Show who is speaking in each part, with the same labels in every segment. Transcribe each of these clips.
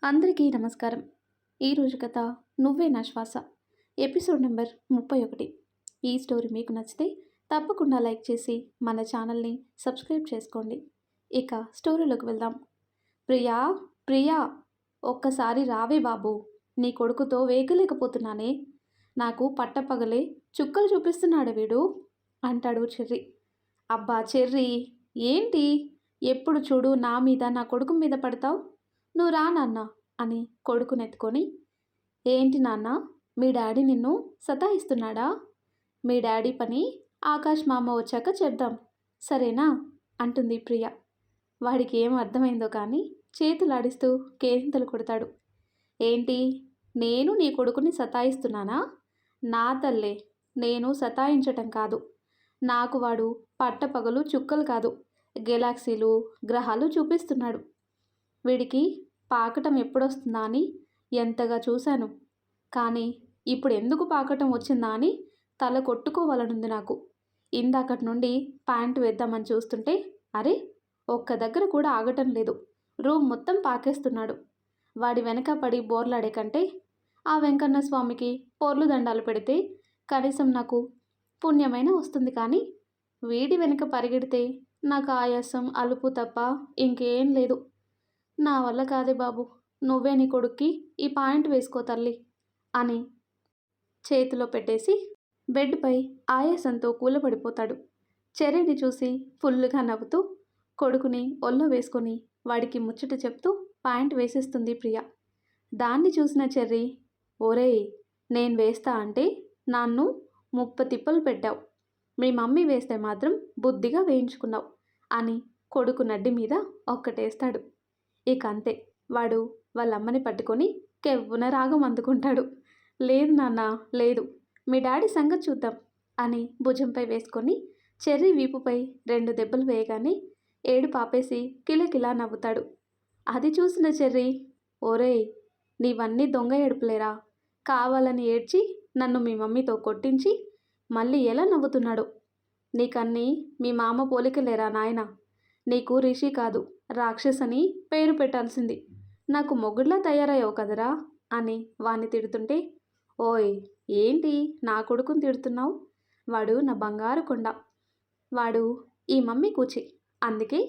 Speaker 1: అందరికీ నమస్కారం. ఈరోజు కథ 'నువ్వే నా శ్వాస' ఎపిసోడ్ నెంబర్ 31. ఈ స్టోరీ మీకు నచ్చితే తప్పకుండా లైక్ చేసి మన ఛానల్ని సబ్స్క్రైబ్ చేసుకోండి. ఇక స్టోరీలోకి వెళ్దాం. ప్రియా, ప్రియా, ఒక్కసారి రావే బాబు, నీ కొడుకుతో వేగలేకపోతున్నానే. నాకు పట్టపగలే చుక్కలు చూపిస్తున్నాడు వీడు అంటాడు చెర్రీ. అబ్బా చెర్రీ, ఏంటి ఎప్పుడు చూడు నా మీద నా కొడుకు మీద పడతావు? నువ్వు రా నాన్న అని కొడుకునెత్తుకొని, ఏంటి నాన్న, మీ డాడీ నిన్ను సతాయిస్తున్నాడా? మీ డాడీ పని ఆకాష్ మామ వచ్చాక చెప్దాం, సరేనా అంటుంది ప్రియ. వాడికి ఏం అర్థమైందో కానీ చేతులాడిస్తూ కేరింతలు కొడతాడు. ఏంటి, నేను నీ కొడుకుని సతాయిస్తున్నానా? నా తల్లే, నేను సతాయించటం కాదు. నాకు వాడు పట్టపగలు చుక్కలు కాదు, గెలాక్సీలు గ్రహాలు చూపిస్తున్నాడు. వీడికి పాకటం ఎప్పుడొస్తుందా అని ఎంతగా చూశాను, కానీ ఇప్పుడు ఎందుకు పాకటం వచ్చిందా అని తల కొట్టుకోవాలనుంది నాకు. ఇందాకటి నుండి ప్యాంటు వేద్దామని చూస్తుంటే అరే, ఒక్క దగ్గర కూడా ఆగటం లేదు. రూమ్ మొత్తం పాకేస్తున్నాడు. వాడి వెనక పడి బోర్లాడే కంటే ఆ వెంకన్న స్వామికి పొర్లు దండాలు పెడితే కనీసం నాకు పుణ్యమైన వస్తుంది. కానీ వీడి వెనక పరిగెడితే నాకు ఆయాసం అలుపు తప్ప ఇంకేం లేదు. నా వల్ల కాదే బాబు, నువ్వే నీ కొడుక్కి ఈ పాయింట్ వేసుకో తల్లి అని చేతిలో పెట్టేసి బెడ్పై ఆయాసంతో కూలబడిపోతాడు. చెర్రీని చూసి ఫుల్లుగా నవ్వుతూ కొడుకుని ఒళ్ళో వేసుకొని వాడికి ముచ్చట చెప్తూ పాయింట్ వేసేస్తుంది ప్రియ. దాన్ని చూసిన చెర్రీ, ఓరేయ్, నేను వేస్తా అంటే నన్ను తిప్పలు పెట్టావు. మీ మమ్మీ వేస్తే మాత్రం బుద్ధిగా వేయించుకున్నావు అని కొడుకు నడ్డి మీద ఒక్కటేస్తాడు. ఇక అంతే, వాడు వాళ్ళమ్మని పట్టుకొని కెవ్వున రాగం అందుకుంటాడు. లేదు నాన్న లేదు, మీ డాడీ సంగతి చూద్దాం అని భుజంపై వేసుకొని చెర్రీ వీపుపై 2 దెబ్బలు వేయగానే ఏడు పాపేసి కిలకిలా నవ్వుతాడు. అది చూసిన చెర్రీ, ఓరేయ్, నీవన్నీ దొంగ ఏడుపులేరా? కావాలని ఏడ్చి నన్ను మీ మమ్మీతో కొట్టించి మళ్ళీ ఎలా నవ్వుతున్నాడు? నీకన్నీ మీ మామ పోలికలేరా నాయనా? నీకు రిషి కాదు, రాక్షసని పేరు పెట్టాల్సింది. నాకు మొగుడ్లా తయారయ్యావు కదరా అని వాణ్ణి తిడుతుంటే, ఓయ్, ఏంటి నా కొడుకుని తిడుతున్నావు? వాడు నా బంగారు కొండ. వాడు ఈ మమ్మీ కూచి, అందుకే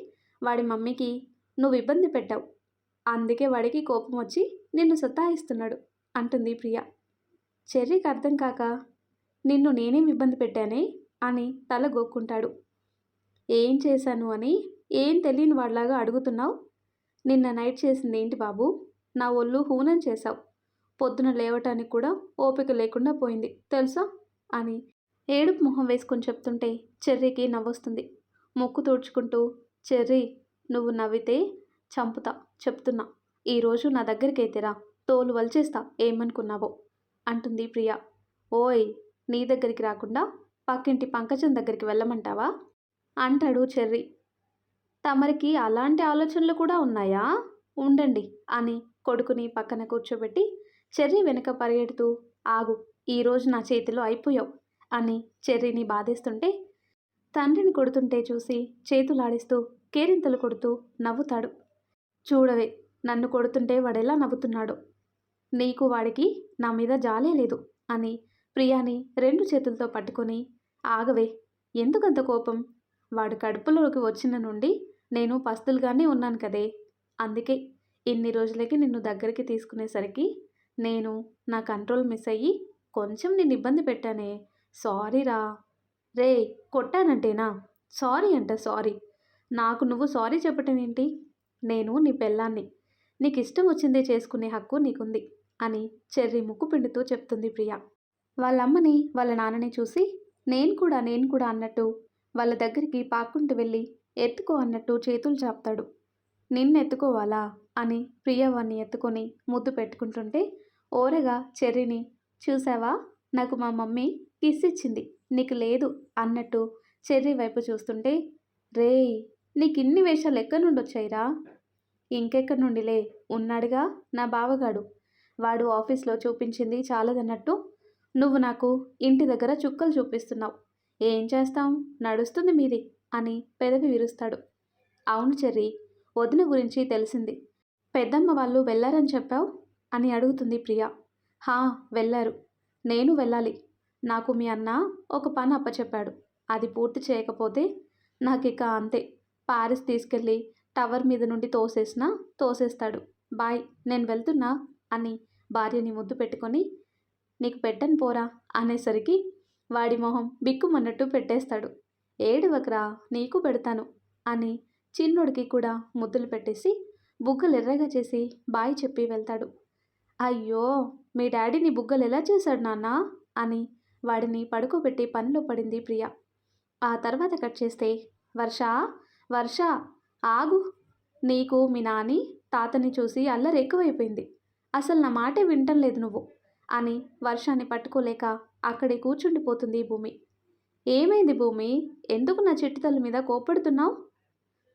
Speaker 1: వాడి మమ్మీకి నువ్వు ఇబ్బంది పెట్టావు. అందుకే వాడికి కోపం వచ్చి నిన్ను సతాయిస్తున్నాడు అంటుంది ప్రియ. చెర్రీకి అర్థం కాక, నిన్ను నేనేం ఇబ్బంది పెట్టానే అని తల గోక్కుంటాడు. ఏం చేశాను అని ఏం తెలియని వాడిలాగా అడుగుతున్నావు? నిన్న నైట్ చేసింది ఏంటి బాబు? నా ఒళ్ళు హూనం చేశావు. పొద్దున లేవటానికి కూడా ఓపిక లేకుండా పోయింది తెలుసా అని ఏడుపు మొహం వేసుకొని చెప్తుంటే చెర్రీకి నవ్వొస్తుంది. ముక్కు తుడుచుకుంటూ, చెర్రీ, నువ్వు నవ్వితే చంపుతా చెప్తున్నా. ఈరోజు నా దగ్గరికి రా, తోలు వలిచేస్తా ఏమనుకున్నావో అంటుంది ప్రియ. ఓయ్, నీ దగ్గరికి రాకుండా పక్కింటి పంకజం దగ్గరికి వెళ్ళమంటావా అంటాడు చెర్రీ. తమరికి అలాంటి ఆలోచనలు కూడా ఉన్నాయా? ఉండండి అని కొడుకుని పక్కన కూర్చోబెట్టి చెర్రీ వెనక పరిగెడుతూ, ఆగు, ఈరోజు నా చేతిలో అయిపోయావు అని చెర్రీని బాధేస్తుంటే తండ్రిని కొడుతుంటే చూసి చేతులాడిస్తూ కేరింతలు కొడుతూ నవ్వుతాడు. చూడవే, నన్ను కొడుతుంటే వాడెలా నవ్వుతున్నాడు. నీకు వాడికి నా మీద జాలే లేదు అని ప్రియాని 2 చేతులతో పట్టుకొని, ఆగవే, ఎందుకంత కోపం? వాడు కడుపులోకి వచ్చిన నుండి నేను పస్తులుగానే ఉన్నాను కదే. అందుకే ఇన్ని రోజులకి నిన్ను దగ్గరికి తీసుకునేసరికి నేను నా కంట్రోల్ మిస్ అయ్యి కొంచెం నిన్ను ఇబ్బంది పెట్టానే. సారీరా. రే, కొట్టానంటేనా సారీ అంట? సారీ? నాకు నువ్వు సారీ చెప్పటం ఏంటి? నేను నీ పెళ్ళాన్ని, నీకు ఇష్టం వచ్చిందే చేసుకునే హక్కు నీకుంది అని చెర్రీ ముక్కు పిండుతూ చెప్తుంది ప్రియ. వాళ్ళమ్మని వాళ్ళ నాన్నని చూసి నేను కూడా అన్నట్టు వాళ్ళ దగ్గరికి పాక్కుంటూ వెళ్ళి ఎత్తుకో అన్నట్టు చేతులు చాపుతాడు. నిన్నెత్తుకోవాలా అని ప్రియ వాణ్ణి ఎత్తుకొని ముద్దు పెట్టుకుంటుంటే ఓరగా చెర్రీని, చూసావా, నాకు మా మమ్మీ కిస్ ఇచ్చింది, నీకు లేదు అన్నట్టు చెర్రీ వైపు చూస్తుంటే, రేయ్, నీకు ఇన్ని వేషాలు ఎక్కడి నుండి వచ్చాయిరా? ఇంకెక్కడి నుండిలే, ఉన్నాడుగా నా బావగాడు, వాడు ఆఫీస్లో చూపించింది చాలదన్నట్టు నువ్వు నాకు ఇంటి దగ్గర చుక్కలు చూపిస్తున్నావు. ఏం చేస్తాం, నడుస్తుంది మీది అని పెదవి విరుస్తాడు. అవును చెర్రీ, వదిన గురించి తెలిసింది. పెద్దమ్మ వాళ్ళు వెళ్ళారని చెప్పావు అని అడుగుతుంది ప్రియ. హా, వెళ్ళారు. నేను వెళ్ళాలి. నాకు మీ అన్న ఒక పని అప్పచెప్పాడు. అది పూర్తి చేయకపోతే నాకిక అంతే. పారిస్ తీసుకెళ్ళి టవర్ మీద నుండి తోసేసినా తోసేస్తాడు. బాయ్, నేను వెళ్తున్నా అని భార్యని ముద్దు పెట్టుకొని నీకు పెట్టను పోరా అనేసరికి వాడి మొహం బిక్కుమన్నట్టు పెట్టేస్తాడు. ఏడవకరా, నీకు పెడతాను అని చిన్నోడికి కూడా ముద్దులు పెట్టేసి బుగ్గలు ఎర్రగా చేసి బాయ్ చెప్పి వెళ్తాడు. అయ్యో, మీ డాడీని బుగ్గలు ఎలా చేశాడు నాన్న అని వాడిని పడుకోబెట్టి పనిలో పడింది ప్రియ. ఆ తర్వాత కట్ చేస్తే వర్ష, వర్ష ఆగు, నీకు మీ నాని తాతని చూసి అల్లరి ఎక్కువైపోయింది. అసలు నా మాటే వింటం లేదు నువ్వు అని వర్షాన్ని పట్టుకోలేక అక్కడే కూర్చుండిపోతుంది భూమి. ఏమైంది భూమి, ఎందుకు నా చిట్టి తల్లి మీద కోప్పడుతున్నావు?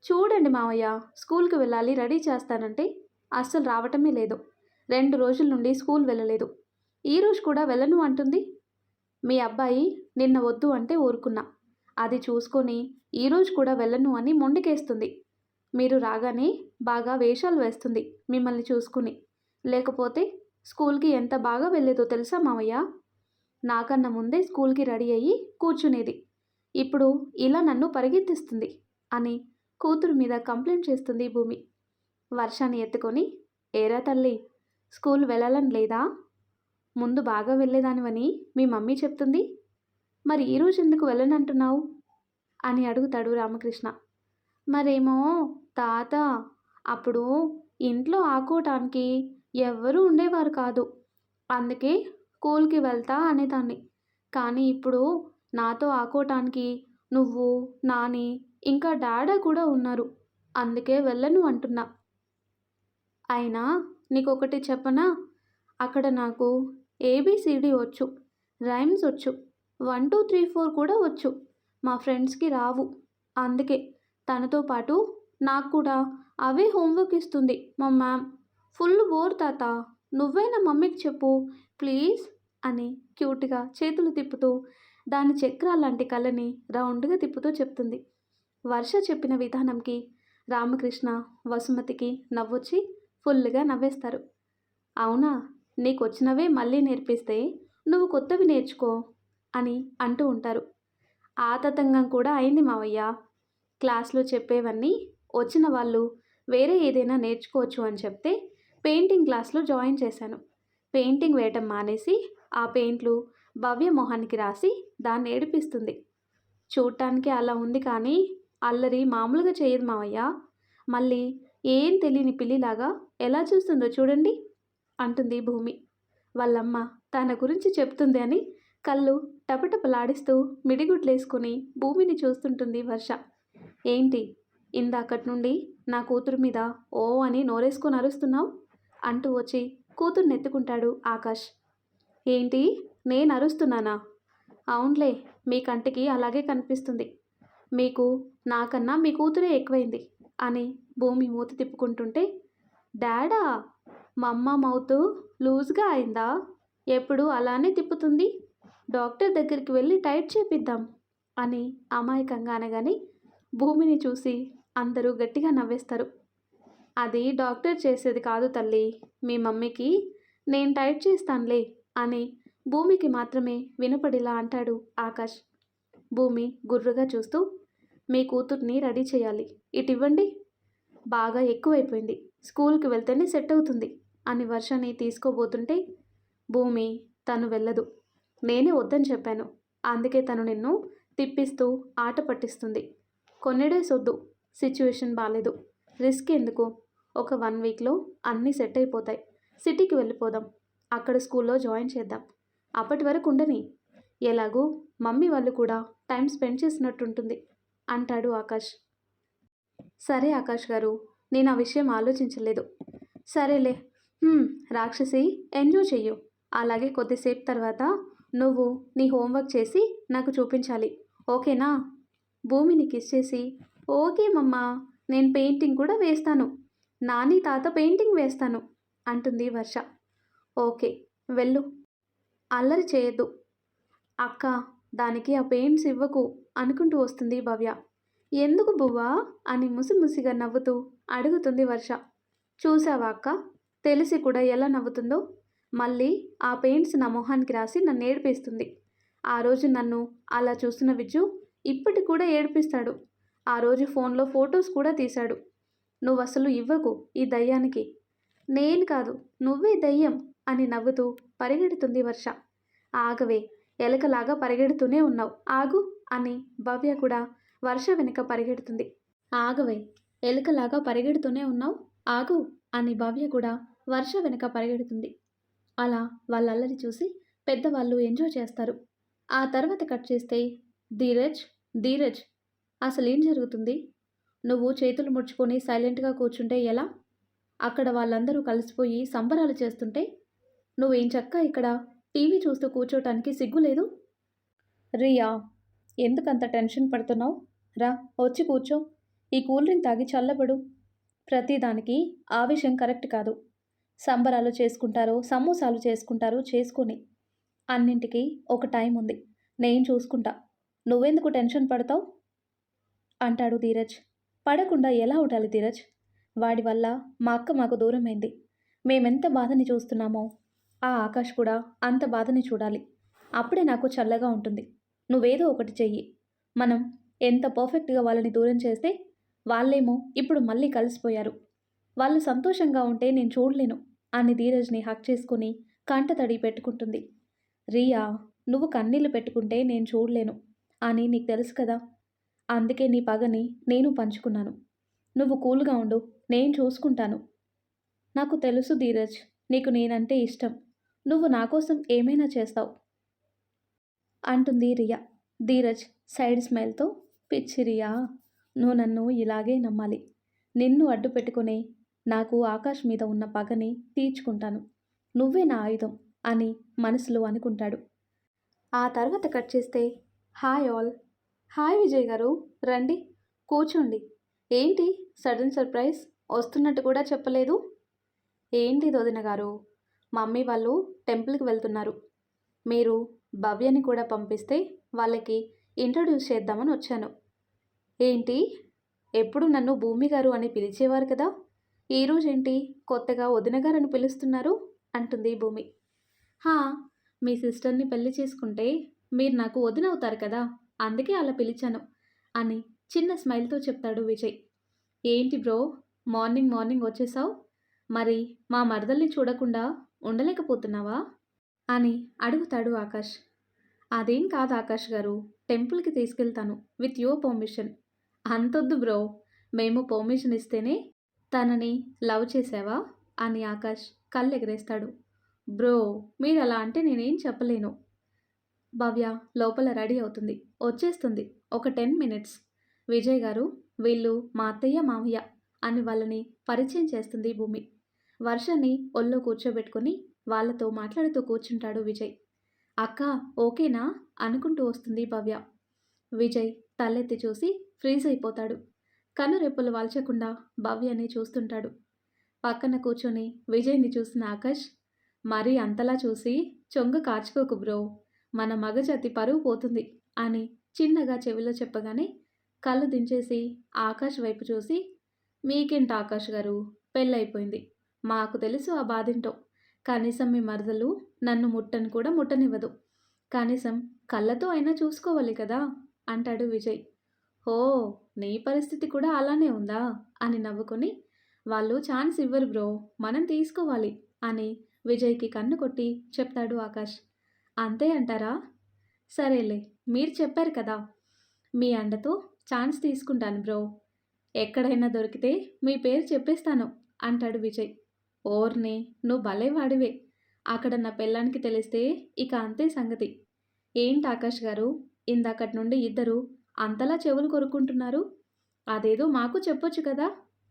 Speaker 1: చూడండి మావయ్య, స్కూల్కి వెళ్ళాలి రెడీ చేస్తానంటే అస్సలు రావటమే లేదు. 2 రోజుల నుండి స్కూల్ వెళ్ళలేదు. ఈరోజు కూడా వెళ్ళను అంటుంది. మీ అబ్బాయి నిన్న వద్దు అంటే ఊరుకున్నా. అది చూసుకొని ఈరోజు కూడా వెళ్ళను అని మొండికేస్తుంది. మీరు రాగానే బాగా వేషాలు వేస్తుంది మిమ్మల్ని చూసుకుని. లేకపోతే స్కూల్కి ఎంత బాగా వెళ్ళేదో తెలుసా మావయ్య? నాకన్నా ముందే స్కూల్కి రెడీ అయ్యి కూర్చునేది. ఇప్పుడు ఇలా నన్ను పరిగెత్తిస్తుంది అని కూతురు మీద కంప్లైంట్ చేస్తుంది భూమి. వర్షాన్ని ఎత్తుకొని, ఏరా తల్లి, స్కూల్ వెళ్ళాలని లేదా? ముందు బాగా వెళ్ళేదానివని మీ మమ్మీ చెప్తుంది. మరి ఈరోజు ఎందుకు వెళ్ళనంటున్నావు అని అడుగుతాడు రామకృష్ణ. మరేమో తాత, అప్పుడు ఇంట్లో ఆకోటానికి ఎవ్వరూ ఉండేవారు కాదు. అందుకే స్కూల్కి వెళ్తా అనేదాన్ని. కానీ ఇప్పుడు నాతో ఆకోటానికి నువ్వు, నాని, ఇంకా డాడా కూడా ఉన్నారు. అందుకే వెళ్ళను అంటున్నా. అయినా నీకొకటి చెప్పనా? అక్కడ నాకు ఏబిసిడి వచ్చు, రైమ్స్ వచ్చు, 1 2 3 4 కూడా వచ్చు. మా ఫ్రెండ్స్కి రావు. అందుకే తనతో పాటు నాకు కూడా అవే హోంవర్క్ ఇస్తుంది మా మ్యామ్. ఫుల్ బోర్ తాత, నువ్వైనా మమ్మీకి చెప్పు ప్లీజ్ అని క్యూట్గా చేతులు తిప్పుతూ దాని చక్రాలాంటి కళ్ళని రౌండ్గా తిప్పుతూ చెప్తుంది. వర్ష చెప్పిన విధానంకి రామకృష్ణ, వసుమతికి నవ్వొచ్చి ఫుల్గా నవ్వేస్తారు. అవునా, నీకు వచ్చినవే మళ్ళీ నేర్పిస్తే నువ్వు కొత్తవి నేర్చుకో అని అంటూ ఉంటారు. ఆ తతంగం కూడా అయింది మావయ్య. క్లాస్లో చెప్పేవన్నీ వచ్చిన వాళ్ళు వేరే ఏదైనా నేర్చుకోవచ్చు అని చెప్తే పెయింటింగ్ క్లాస్లో జాయిన్ చేశాను. పెయింటింగ్ వేయటం మానేసి ఆ పెయింట్లు భవ్య మొహానికి రాసి దాన్ని ఏడిపిస్తుంది. చూడటానికి అలా ఉంది కానీ అల్లరి మామూలుగా చేయదు మావయ్య. మళ్ళీ ఏం తెలియని పిల్లిలాగా ఎలా చూస్తుందో చూడండి అంటుంది భూమి. వాళ్ళమ్మ తన గురించి చెప్తుంది అని కళ్ళు టపటపలాడిస్తూ మిడిగుడ్లేసుకొని భూమిని చూస్తుంటుంది వర్ష. ఏంటి, ఇందాకటి నుండి నా కూతురు మీద ఓ అని నోరేసుకొని అరుస్తున్నావు అంటూ వచ్చి కూతుర్ని ఎత్తుకుంటాడు ఆకాష్. ఏంటి, నేను అరుస్తున్నానా? అవునులే, మీ కంటికి అలాగే కనిపిస్తుంది. మీకు నాకన్నా మీ కూతురే ఎక్కువైంది అని భూమి మూతి తిప్పుకుంటుంటే, డాడా, మమ్మ మౌత్ లూజ్గా అయిందా? ఎప్పుడు అలానే తిప్పుతుంది. డాక్టర్ దగ్గరికి వెళ్ళి టైట్ చేపిద్దాం అని అమాయకంగా అనగానే భూమిని చూసి అందరూ గట్టిగా నవ్వేస్తారు. అది డాక్టర్ చేసేది కాదు తల్లి, మీ మమ్మీకి నేను టైట్ చేస్తానులే అని భూమికి మాత్రమే వినపడిలా అంటాడు ఆకాష్. భూమి గుర్రుగా చూస్తూ, మీ కూతుర్ని రెడీ చేయాలి, ఇటు ఇవ్వండి. బాగా ఎక్కువైపోయింది, స్కూల్కి వెళ్తేనే సెట్ అవుతుంది అని వర్షని తీసుకోబోతుంటే, భూమి తను వెళ్ళదు, నేనే వద్దని చెప్పాను, అందుకే తను నిన్ను తిప్పిస్తూ ఆట పట్టిస్తుంది. కొన్ని డేస్ వద్దు, సిచ్యువేషన్ బాగాలేదు, రిస్క్ ఎందుకు, ఒక 1 వీక్లో అన్నీ సెట్ అయిపోతాయి. సిటీకి వెళ్ళిపోదాం, అక్కడ స్కూల్లో జాయిన్ చేద్దాం. అప్పటి వరకు ఉండని, ఎలాగూ మమ్మీ వాళ్ళు కూడా టైం స్పెండ్ చేసినట్టుంటుంది అంటాడు ఆకాష్. సరే ఆకాష్ గారు, నేను ఆ విషయం ఆలోచించలేదు. సరేలే, రాక్షసి ఎంజాయ్ చెయ్యు. అలాగే కొద్దిసేపు తర్వాత నువ్వు నీ హోంవర్క్ చేసి నాకు చూపించాలి, ఓకేనా? భూమిని కిస్ చేసి, ఓకే మమ్మా, నేను పెయింటింగ్ కూడా వేస్తాను, నాని తాత పెయింటింగ్ వేస్తాను అంటుంది వర్ష. ఓకే, వెళ్ళు, అల్లరి చేయొద్దు. అక్క, దానికి ఆ పెయింట్స్ ఇవ్వకు అనుకుంటూ వస్తుంది భవ్య. ఎందుకు బువ్వా అని ముసిముసిగా నవ్వుతూ అడుగుతుంది వర్ష. చూసావా అక్క, తెలిసి కూడా ఎలా నవ్వుతుందో. మళ్ళీ ఆ పెయింట్స్ నా మొహానికి రాసి నన్ను ఏడిపిస్తుంది. ఆ రోజు నన్ను అలా చూస్తున్న విజ్జు ఇప్పటికి కూడా ఏడిపిస్తాడు. ఆ రోజు ఫోన్లో ఫొటోస్ కూడా తీశాడు. నువ్వసలు ఇవ్వకు ఈ దయ్యానికి. నేను కాదు, నువ్వే దయ్యం అని నవ్వుతూ పరిగెడుతుంది వర్ష. ఆగవే, ఎలకలాగా పరిగెడుతూనే ఉన్నావు, ఆగు అని భవ్య కూడా వర్ష వెనుక పరిగెడుతుంది. ఆగవే, ఎలుకలాగా పరిగెడుతూనే ఉన్నావు, ఆగు అని భవ్య కూడా వర్ష వెనుక పరిగెడుతుంది. అలా వాళ్ళ అల్లరి చూసి పెద్దవాళ్ళు ఎంజాయ్ చేస్తారు. ఆ తర్వాత కట్ చేస్తే, ధీరజ్, ధీరజ్, అసలేం జరుగుతుంది? నువ్వు చేతులు ముడుచుకొని సైలెంట్గా కూర్చుంటే ఎలా? అక్కడ వాళ్ళందరూ కలిసిపోయి సంబరాలు చేస్తుంటే నువ్వేం చక్కా ఇక్కడ టీవీ చూస్తూ కూర్చోటానికి సిగ్గులేదు? రియా, ఎందుకంత టెన్షన్ పడుతున్నావు? రా, వచ్చి కూర్చో. ఈ కూల్ డ్రింక్ తాగి చల్లబడు. ప్రతిదానికి ఆవేశం కరెక్ట్ కాదు. సంబరాలు చేసుకుంటారో సమోసాలు చేసుకుంటారో చేసుకొని, అన్నింటికీ ఒక టైం ఉంది. నేను చూసుకుంటా. నువ్వెందుకు టెన్షన్ పడతావు అంటాడు ధీరజ్. పడకుండా ఎలా ఉండాలి ధీరజ్? వాడి వల్ల మా అక్క మాకు దూరమైంది. మేమెంత బాధని చూస్తున్నామో ఆ ఆకాష్ కూడా అంత బాధని చూడాలి. అప్పుడే నాకు చల్లగా ఉంటుంది. నువ్వేదో ఒకటి చెయ్యి. మనం ఎంత పర్ఫెక్ట్గా వాళ్ళని దూరం చేస్తే వాళ్ళేమో ఇప్పుడు మళ్ళీ కలిసిపోయారు. వాళ్ళు సంతోషంగా ఉంటే నేను చూడలేను అని ధీరజ్ని హక్ చేసుకుని కంటతడి పెట్టుకుంటుంది. రియా, నువ్వు కన్నీళ్లు పెట్టుకుంటే నేను చూడలేను అని నీకు తెలుసు కదా. అందుకే నీ పగని నేను పంచుకున్నాను. నువ్వు కూల్గా ఉండు, నేను చూసుకుంటాను. నాకు తెలుసు ధీరజ్, నీకు నేనంటే ఇష్టం. నువ్వు నా కోసం ఏమైనా చేస్తావు అంటుంది రియా. ధీరజ్ సైడ్ స్మైల్తో, పిచ్చి రియా, నువ్వు నన్ను ఇలాగే నమ్మాలి. నిన్ను అడ్డు పెట్టుకునే నాకు ఆకాష్ మీద ఉన్న పగని తీర్చుకుంటాను. నువ్వే నా ఆయుధం అని మనసులో అనుకుంటాడు. ఆ తర్వాత కట్ చేస్తే, హాయ్ ఆల్. హాయ్ విజయ్ గారు, రండి కూర్చోండి. ఏంటి సడన్ సర్ప్రైజ్? వస్తున్నట్టు కూడా చెప్పలేదు. ఏంటి వదిన గారు, మమ్మీ వాళ్ళు టెంపుల్కి వెళ్తున్నారు. మీరు భవ్యని కూడా పంపిస్తే వాళ్ళకి ఇంట్రడ్యూస్ చేద్దామని వచ్చాను. ఏంటి, ఎప్పుడు నన్ను భూమి గారు అని పిలిచేవారు కదా, ఈరోజేంటి కొత్తగా వదిన గారు అని పిలుస్తున్నారు అంటుంది భూమి. హా, మీ సిస్టర్ని పెళ్లి చేసుకుంటే మీరు నాకు వదిన అవుతారు కదా, అందుకే అలా పిలిచాను అని చిన్న స్మైల్తో చెప్తాడు విజయ్. ఏంటి బ్రో, మార్నింగ్ మార్నింగ్ వచ్చేసావు? మరి మా మరదల్ని చూడకుండా ఉండలేకపోతున్నావా అని అడుగుతాడు ఆకాష్. అదేం కాదు ఆకాష్ గారు, టెంపుల్కి తీసుకెళ్తాను విత్ యువర్ పర్మిషన్. అంతొద్దు బ్రో, మేము పర్మిషన్ ఇస్తేనే తనని లవ్ చేసావా అని ఆకాష్ కళ్ళు ఎగరేస్తాడు. బ్రో, మీరు అలా అంటే నేనేం చెప్పలేను. భవ్య లోపల రెడీ అవుతుంది, వచ్చేస్తుంది ఒక 10 మినిట్స్. విజయ్ గారు, వీళ్ళు మా అత్తయ్య మామయ్య అని వాళ్ళని పరిచయం చేస్తుంది భూమి. వర్షని ఒళ్ళో కూర్చోబెట్టుకొని వాళ్ళతో మాట్లాడుతూ కూర్చుంటాడు విజయ్. అక్క ఓకేనా అనుకుంటూ వస్తుంది భవ్య. విజయ్ తలెత్తి చూసి ఫ్రీజ్ అయిపోతాడు. కనురెప్పలు వాల్చకుండా భవ్యని చూస్తుంటాడు. పక్కన కూర్చొని విజయ్ని చూసిన ఆకాష్, మరీ అంతలా చూసి చొంగ కార్చుకోకు బ్రో, మన మగజాతి పరువు పోతుంది అని చిన్నగా చెవిలో చెప్పగానే కళ్ళు దించేసి ఆకాష్ వైపు చూసి, మీకేంటి ఆకాష్ గారు, పెళ్ళైపోయింది, మాకు తెలుసు ఆ బాధేంటో. కనీసం మీ మరదలు నన్ను ముట్టను కూడా ముట్టనివ్వదు. కనీసం కళ్ళతో అయినా చూసుకోవాలి కదా అంటాడు విజయ్. ఓ, నీ పరిస్థితి కూడా అలానే ఉందా అని నవ్వుకొని, వాళ్ళు ఛాన్స్ ఇవ్వరు బ్రో, మనం తీసుకోవాలి అని విజయ్కి కన్ను కొట్టి చెప్తాడు ఆకాష్. అంతే అంటారా? సరేలే, మీరు చెప్పారు కదా, మీ అండతో ఛాన్స్ తీసుకుంటాను బ్రో. ఎక్కడైనా దొరికితే మీ పేరు చెప్పేస్తాను అంటాడు విజయ్. ఓర్నే, నువ్వు భలేవాడివే. అక్కడ నా పెళ్ళానికి తెలిస్తే ఇక అంతే సంగతి. ఏంటి ఆకాష్ గారు, ఇందాకటి నుండి ఇద్దరు అంతలా చెవులు కొరుక్కుంటున్నారు? అదేదో మాకు చెప్పొచ్చు కదా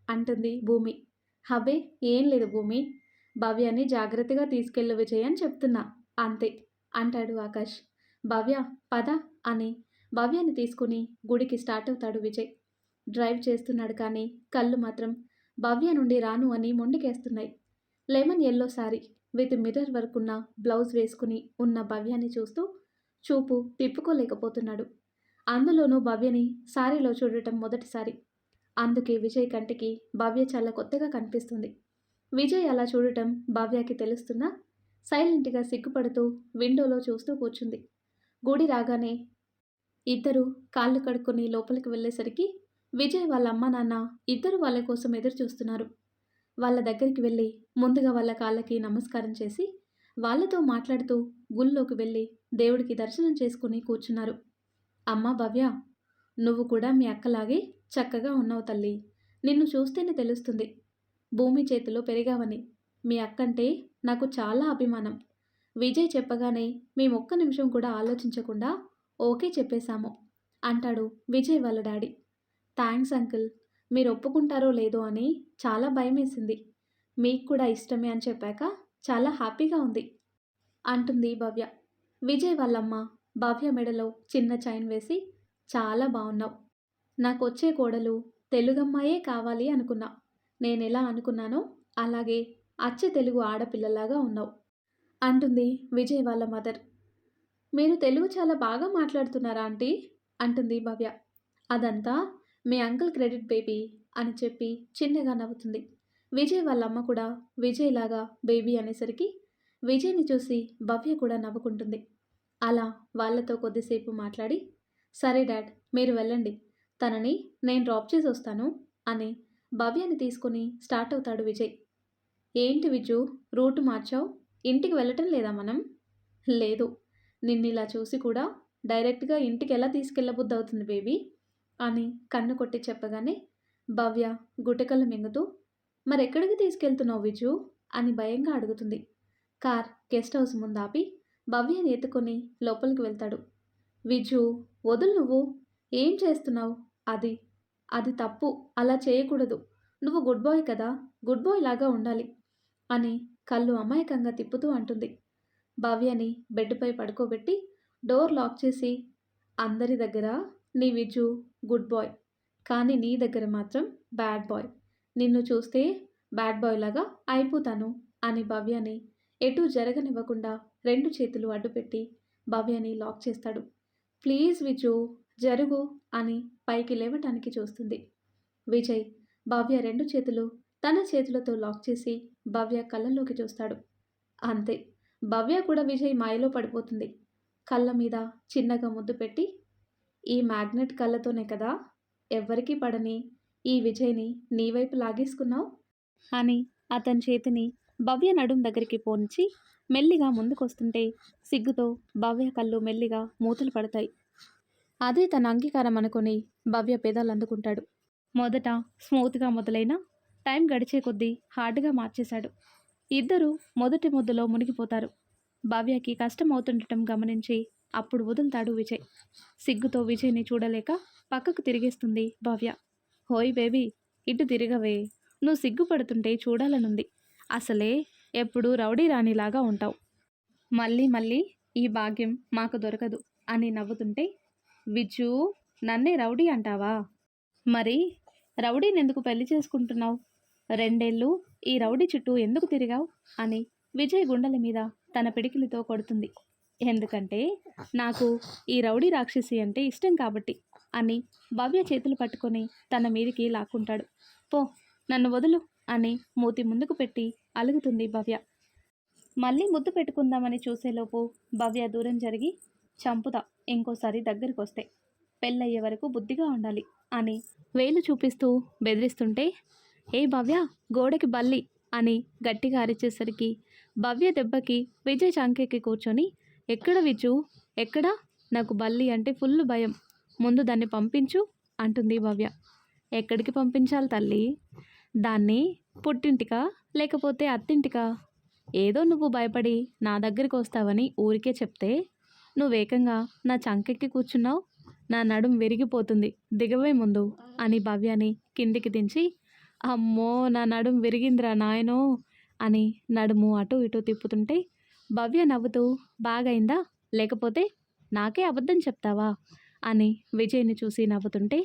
Speaker 1: అంటుంది భూమి. హబే, ఏం లేదు భూమి, భవ్యాన్ని జాగ్రత్తగా తీసుకెళ్ళు విజయ్ అని చెప్తున్నా, అంతే అంటాడు ఆకాష్. భవ్య పద అని భవ్యాన్ని తీసుకుని గుడికి స్టార్ట్ అవుతాడు విజయ్. డ్రైవ్ చేస్తున్నాడు కానీ కళ్ళు మాత్రం భవ్య నుండి రాను అని మొండికేస్తున్నాయి. Lemon yellow sari with mirror work ఉన్న బ్లౌజ్ వేసుకుని ఉన్న భవ్యాన్ని చూస్తూ చూపు తిప్పుకోలేకపోతున్నాడు. అందులోనూ భవ్యని శారీలో చూడటం మొదటిసారి. అందుకే విజయ్ కంటికి భవ్య చాలా కొత్తగా కనిపిస్తుంది. విజయ్ అలా చూడటం భవ్యకి తెలుస్తున్నా సైలెంట్గా సిగ్గుపడుతూ విండోలో చూస్తూ కూర్చుంది. గుడి రాగానే ఇద్దరు కాళ్ళు కడుక్కొని లోపలికి వెళ్ళేసరికి విజయ్ వాళ్ళ అమ్మ నాన్న ఇద్దరు వాళ్ళ కోసం ఎదురు చూస్తున్నారు. వాళ్ళ దగ్గరికి వెళ్ళి ముందుగా వాళ్ళ కాళ్ళకి నమస్కారం చేసి వాళ్ళతో మాట్లాడుతూ గుళ్ళోకి వెళ్ళి దేవుడికి దర్శనం చేసుకుని కూర్చున్నారు. అమ్మా భవ్య, నువ్వు కూడా మీ అక్కలాగే చక్కగా ఉన్నావు తల్లి. నిన్ను చూస్తేనే తెలుస్తుంది భూమి చేతిలో పెరిగావని. మీ అక్కంటే నాకు చాలా అభిమానం. విజయ్ చెప్పగానే మేమొక్క నిమిషం కూడా ఆలోచించకుండా ఓకే చెప్పేశాము అంటాడు విజయ్ వాళ్ళ డాడీ. Thanks uncle. మీరు ఒప్పుకుంటారో లేదో అని చాలా భయమేసింది. మీకు కూడా ఇష్టమే అని చెప్పాక చాలా హ్యాపీగా ఉంది అంటుంది భవ్య. విజయ్ వాళ్ళమ్మ భవ్య మెడలో చిన్న చైన్ వేసి చాలా బాగున్నావు. నాకొచ్చే కోడలు తెలుగమ్మాయే కావాలి అనుకున్నా. నేనెలా అనుకున్నానో అలాగే అచ్చ తెలుగు ఆడపిల్లలాగా ఉన్నావు అంటుంది విజయ్ వాళ్ళ మదర్. మీరు తెలుగు చాలా బాగా మాట్లాడుతున్నారా ఆంటీ అంటుంది భవ్య. అదంతా మీ అంకుల్ క్రెడిట్ బేబీ అని చెప్పి చిన్నగా నవ్వుతుంది. విజయ్ వాళ్ళ అమ్మ కూడా విజయ్ లాగా బేబీ అనేసరికి విజయ్ని చూసి భవ్య కూడా నవ్వుకుంటుంది. అలా వాళ్ళతో కొద్దిసేపు మాట్లాడి సరే డాడ్ మీరు వెళ్ళండి, తనని నేను డ్రాప్ చేసి వస్తాను అని భవ్యని తీసుకుని స్టార్ట్ అవుతాడు విజయ్. ఏంటి విజు, రూటు మార్చావు? ఇంటికి వెళ్ళటం లేదా మనం? లేదు, నిన్నిలా చూసి కూడా డైరెక్ట్గా ఇంటికి ఎలా తీసుకెళ్ళబుద్ధి అవుతుంది బేబీ అని కన్ను కొట్టి చెప్పగానే భవ్య గుటకలు మింగుతూ మరెక్కడికి తీసుకెళ్తున్నావు విజు అని భయంగా అడుగుతుంది. కార్ గెస్ట్ హౌస్ ముందు ఆపి భవ్యని ఎత్తుకొని లోపలికి వెళ్తాడు. విజు వదులు, నువ్వు ఏం చేస్తున్నావు? అది అది తప్పు, అలా చేయకూడదు. నువ్వు గుడ్ బాయ్ కదా, గుడ్ బాయ్ లాగా ఉండాలి అని కళ్ళు అమాయకంగా తిప్పుతూ అంటుంది. భవ్యని బెడ్పై పడుకోబెట్టి డోర్ లాక్ చేసి అందరి దగ్గర నీ విజు గుడ్ బాయ్, కానీ నీ దగ్గర మాత్రం బ్యాడ్ బాయ్. నిన్ను చూస్తే బ్యాడ్ బాయ్ లాగా అయిపోతాను అని భవ్యని ఎటూ జరగనివ్వకుండా 2 చేతులు అడ్డుపెట్టి భవ్యని లాక్ చేస్తాడు. ప్లీజ్ విజు జరుగు అని పైకి లేవటానికి చూస్తుంది. విజయ్ భవ్య 2 చేతులు తన చేతులతో లాక్ చేసి భవ్య కళ్ళల్లోకి చూస్తాడు. అంతే, భవ్య కూడా విజయ్ మాయలో పడిపోతుంది. కళ్ళ మీద చిన్నగా ముద్దు పెట్టి ఈ మ్యాగ్నెట్ కళ్ళతోనే కదా ఎవ్వరికీ పడని ఈ విజయ్ని నీ వైపు లాగేసుకున్నావు అని అతని చేతిని భవ్య నడుం దగ్గరికి పోనిచి మెల్లిగా ముందుకొస్తుంటే సిగ్గుతో భవ్య కళ్ళు మెల్లిగా మూతలు పడతాయి. అదే తన అంగీకారం అనుకుని భవ్య పెదాలు అందుకుంటాడు. మొదట స్మూత్గా మొదలైన టైం గడిచే కొద్దీ హార్డ్గా మార్చేశాడు. ఇద్దరూ మొదటి ముద్దులో మునిగిపోతారు. భవ్యకి కష్టం అవుతుండటం గమనించి అప్పుడు వదులుతాడు విజయ్. సిగ్గుతో విజయ్ని చూడలేక పక్కకు తిరిగేస్తుంది భవ్య. హోయ్ బేబీ, ఇటు తిరగవే, నువ్వు సిగ్గుపడుతుంటే చూడాలనుంది. అసలే ఎప్పుడూ రౌడీ రాణిలాగా ఉంటావు. మళ్ళీ మళ్ళీ ఈ భాగ్యం మాకు దొరకదు అని నవ్వుతుంటే విజు, నన్నే రౌడీ అంటావా? మరి రౌడీనెందుకు పెళ్లి చేసుకుంటున్నావు? 2 ఏళ్ళు ఈ రౌడీ చుట్టూ ఎందుకు తిరిగావు అని విజయ్ గుండెల మీద తన పిడికిలితో కొడుతుంది. ఎందుకంటే నాకు ఈ రౌడీ రాక్షసి అంటే ఇష్టం కాబట్టి అని భవ్య చేతులు పట్టుకొని తన మీదికి లాక్కుంటాడు. పో, నన్ను వదులు అని మూతి ముందుకు పెట్టి అలుగుతుంది భవ్య. మళ్ళీ ముద్దు పెట్టుకుందామని చూసేలోపు భవ్య దూరం జరిగి చంపుతా ఇంకోసారి దగ్గరికి వస్తే, పెళ్ళయ్యే వరకు బుద్ధిగా ఉండాలి అని వేలు చూపిస్తూ బెదిరిస్తుంటే ఏ భవ్య, గోడకి బల్లి అని గట్టిగా అరిచేసరికి భవ్య దెబ్బకి విజయ్ చంకెక్కి కూర్చొని ఎక్కడ విజు, ఎక్కడా? నాకు బల్లి అంటే ఫుల్ భయం, ముందు దాన్ని పంపించు అంటుంది భవ్య. ఎక్కడికి పంపించాలి తల్లి? దాన్ని పుట్టింటికా లేకపోతే అత్తింటికా? ఏదో నువ్వు భయపడి నా దగ్గరికి వస్తావని ఊరికే చెప్తే నువ్వేకంగా నా చంకెక్కి కూర్చున్నావు. నా నడుం విరిగిపోతుంది, దిగవే ముందు అని భవ్యని కిందికి దించి అమ్మో నా నడుం విరిగిందిరా నాయనో అని నడుము అటు ఇటు తిప్పుతుంటే భవ్య నవ్వుతూ బాగైందా, లేకపోతే నాకే అబద్ధం చెప్తావా అని విజయ్ని చూసి నవ్వుతుంటే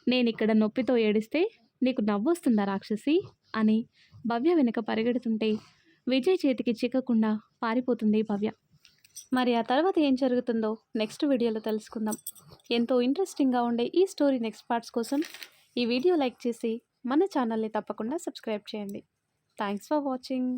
Speaker 1: నేనిక్కడ నొప్పితో ఏడిస్తే నీకు నవ్వొస్తుందా రాక్షసి అని భవ్య వెనుక పరిగెడుతుంటే విజయ్ చేతికి చిక్కకుండా పారిపోతుంది భవ్య. మరి ఆ తర్వాత ఏం జరుగుతుందో నెక్స్ట్ వీడియోలో తెలుసుకుందాం. ఎంతో ఇంట్రెస్టింగ్గా ఉండే ఈ స్టోరీ నెక్స్ట్ పార్ట్స్ కోసం ఈ వీడియో లైక్ చేసి మన ఛానల్ని తప్పకుండా సబ్స్క్రైబ్ చేయండి.
Speaker 2: Thanks for watching.